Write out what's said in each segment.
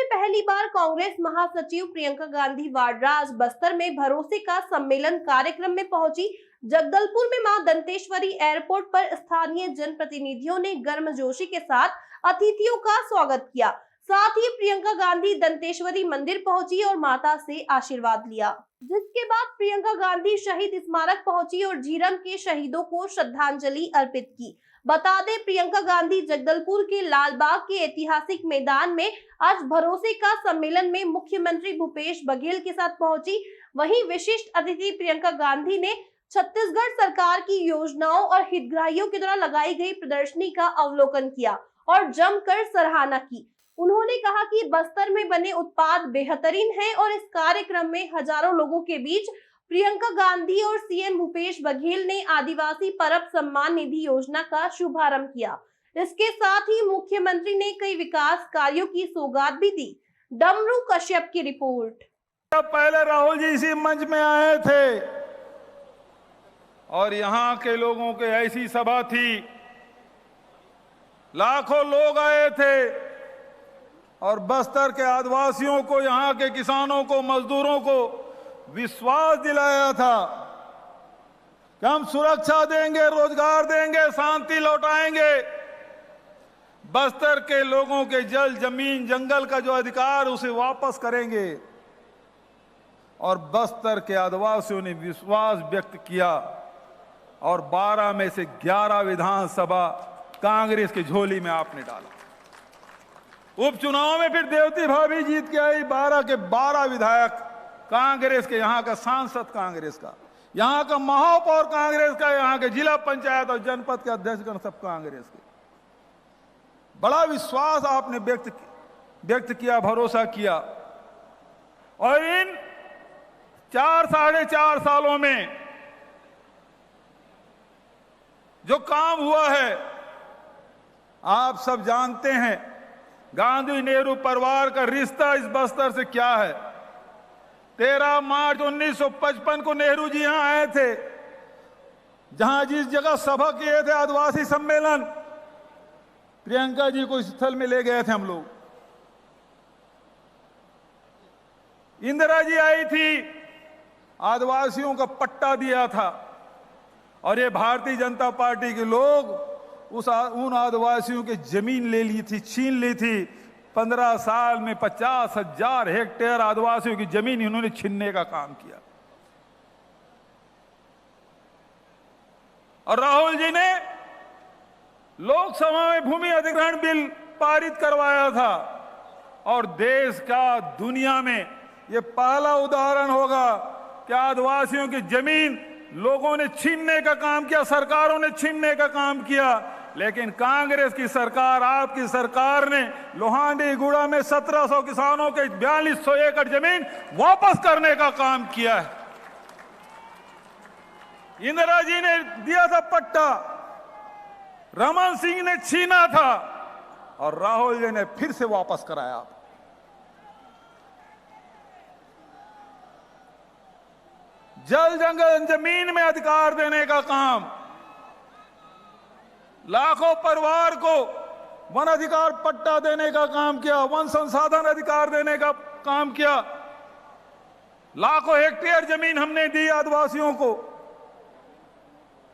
पहली बार कांग्रेस महासचिव प्रियंका गांधी वाड्रा आज बस्तर में भरोसे का सम्मेलन कार्यक्रम में पहुंची। जगदलपुर में मां दंतेश्वरी एयरपोर्ट पर स्थानीय जनप्रतिनिधियों ने गर्मजोशी के साथ अतिथियों का स्वागत किया। साथ ही प्रियंका गांधी दंतेश्वरी मंदिर पहुंची और माता से आशीर्वाद लिया, जिसके बाद प्रियंका गांधी शहीद स्मारक पहुंची और झीरम के शहीदों को श्रद्धांजलि अर्पित की। बता दें, प्रियंका गांधी जगदलपुर के लालबाग के ऐतिहासिक मैदान में आज भरोसे का सम्मेलन में मुख्यमंत्री भूपेश बघेल के साथ पहुंची। वहीं विशिष्ट अतिथि प्रियंका गांधी ने छत्तीसगढ़ सरकार की योजनाओं और हितग्राहियों के द्वारा लगाई गई प्रदर्शनी का अवलोकन किया और जमकर सराहना की। उन्होंने कहा कि बस्तर में बने उत्पाद बेहतरीन हैं और इस कार्यक्रम में हजारों लोगों के बीच प्रियंका गांधी और सीएम भूपेश बघेल ने आदिवासी परब सम्मान निधि योजना का शुभारंभ किया। इसके साथ ही मुख्यमंत्री ने कई विकास कार्यों की सौगात भी दी। डमरू कश्यप की रिपोर्ट। पहले राहुल जी इसी मंच में आए थे और यहाँ के लोगों के ऐसी सभा थी, लाखों लोग आए थे और बस्तर के आदिवासियों को, यहाँ के किसानों को, मजदूरों को विश्वास दिलाया था कि हम सुरक्षा देंगे, रोजगार देंगे, शांति लौटाएंगे। बस्तर के लोगों के जल, जमीन, जंगल का जो अधिकार उसे वापस करेंगे। और बस्तर के आदिवासियों ने विश्वास व्यक्त किया और 12 में से 11 विधानसभा कांग्रेस की झोली में आपने डाला। उपचुनाव में फिर देवती भाभी जीत के आई। 12 के 12 विधायक कांग्रेस के, यहाँ का सांसद कांग्रेस का, यहाँ का महापौर कांग्रेस का, यहाँ के जिला पंचायत और जनपद के अध्यक्षगण सब कांग्रेस के। बड़ा विश्वास आपने व्यक्त किया, भरोसा किया। और इन 4 साढ़े 4 सालों में जो काम हुआ है आप सब जानते हैं। गांधी नेहरू परिवार का रिश्ता इस बस्तर से क्या है। 13 मार्च 1955 को नेहरू जी यहां आए थे, जहां जिस जगह सभा किए थे आदिवासी सम्मेलन, प्रियंका जी को इस स्थल में ले गए थे हम लोग। इंदिरा जी आई थी, आदिवासियों का पट्टा दिया था और ये भारतीय जनता पार्टी के लोग उन आदिवासियों की जमीन ले ली थी, छीन ली थी। 15 साल में 50,000 हेक्टेयर आदिवासियों की जमीन इन्होंने छीनने का काम किया। और राहुल जी ने लोकसभा में भूमि अधिग्रहण बिल पारित करवाया था। और देश का, दुनिया में यह पहला उदाहरण होगा कि आदिवासियों की जमीन लोगों ने छीनने का काम किया, सरकारों ने छीनने का काम किया। लेकिन कांग्रेस की सरकार, आपकी सरकार ने लोहांडी गुड़ा में 1700 किसानों के 4200 एकड़ जमीन वापस करने का काम किया है। इंदिरा जी ने दिया था पट्टा, रमन सिंह ने छीना था और राहुल जी ने फिर से वापस कराया। जल, जंगल, जमीन में अधिकार देने का काम, लाखों परिवार को वन अधिकार पट्टा देने का काम किया, वन संसाधन अधिकार देने का काम किया। लाखों हेक्टेयर जमीन हमने दी आदिवासियों को,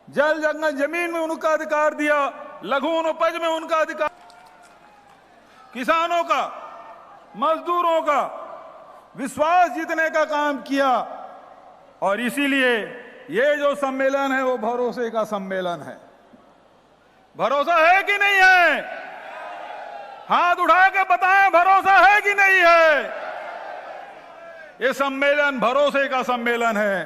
जल, जंगल, जमीन में उनका अधिकार दिया, लघु उपज में उनका अधिकार, किसानों का, मजदूरों का विश्वास जीतने का काम किया। और इसीलिए ये जो सम्मेलन है वो भरोसे का सम्मेलन है। भरोसा है कि नहीं है? हाथ उठा के बताएं, भरोसा है कि नहीं है? ये सम्मेलन भरोसे का सम्मेलन है।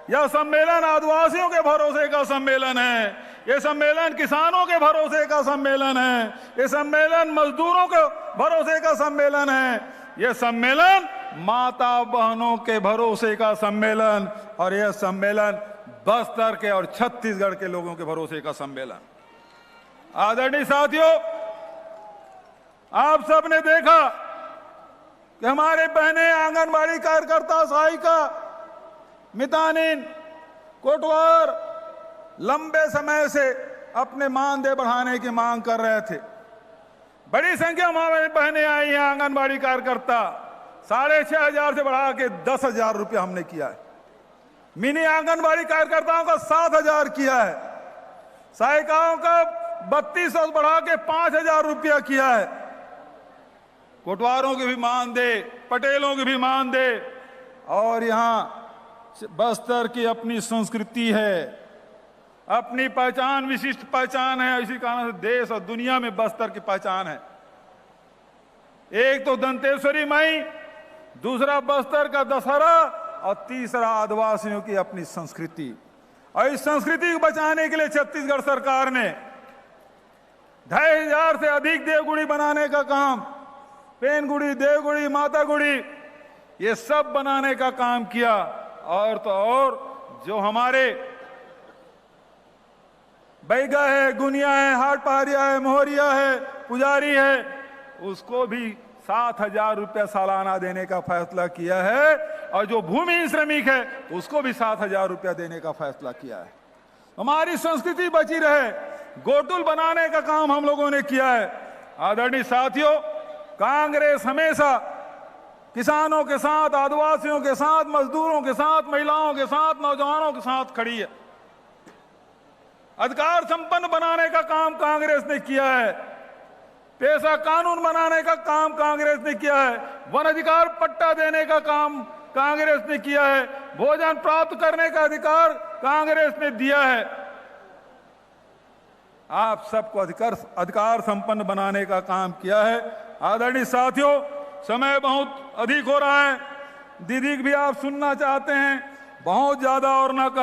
यह सम्मेलन आदिवासियों के भरोसे का सम्मेलन है। ये सम्मेलन किसानों के भरोसे का सम्मेलन है। ये सम्मेलन मजदूरों के भरोसे का सम्मेलन है। ये सम्मेलन माता बहनों के भरोसे का सम्मेलन, और यह सम्मेलन बस्तर के और छत्तीसगढ़ के लोगों के भरोसे का सम्मेलन। आदरणीय साथियों, आप सबने देखा कि हमारे बहनें आंगनबाड़ी कार्यकर्ता, सहायिका, मितानिन, कोटवार लंबे समय से अपने मानदेय बढ़ाने की मांग कर रहे थे। बड़ी संख्या में बहनें आई हैं, आंगनबाड़ी कार्यकर्ता 6,500 से बढ़ा के 10,000 रुपया हमने किया है। मिनी आंगनबाड़ी कार्यकर्ताओं का 7,000 किया है। सहायिकाओं का 3,200 बढ़ा के 5,000 रुपया किया है। कोटवारों की भी मानदेय, पटेलों की भी मानदेय। और यहां बस्तर की अपनी संस्कृति है, अपनी पहचान, विशिष्ट पहचान है। इसी कारण से देश और दुनिया में बस्तर की पहचान है। एक तो दंतेश्वरी माई, दूसरा बस्तर का दशहरा और तीसरा आदिवासियों की अपनी संस्कृति। और इस संस्कृति को बचाने के लिए छत्तीसगढ़ सरकार ने 2,500 से अधिक देवगुड़ी बनाने का काम, पेनगुड़ी, देवगुड़ी, माता गुड़ी, ये सब बनाने का काम किया। और तो और जो हमारे बैगा है, गुनिया है, हाट पहाड़िया है, मोहरिया है, पुजारी है, उसको भी 7,000 रुपया सालाना देने का फैसला किया है। और जो भूमिहीन श्रमिक है उसको भी 7,000 रुपया देने का फैसला किया है। हमारी संस्कृति बची रहे, गोटुल बनाने का काम हम लोगों ने किया है। आदरणीय साथियों, कांग्रेस हमेशा किसानों के साथ, आदिवासियों के साथ, मजदूरों के साथ, महिलाओं के साथ, नौजवानों के साथ खड़ी है। अधिकार संपन्न बनाने का काम कांग्रेस ने किया है। पेशा कानून बनाने का काम कांग्रेस ने किया है। वन अधिकार पट्टा देने का काम कांग्रेस ने किया है। भोजन प्राप्त करने का अधिकार कांग्रेस ने दिया है। आप सबको अधिकार संपन्न बनाने का काम किया है। आदरणीय साथियों, समय बहुत अधिक हो रहा है। दीदी भी आप सुनना चाहते हैं, बहुत ज्यादा और ना कर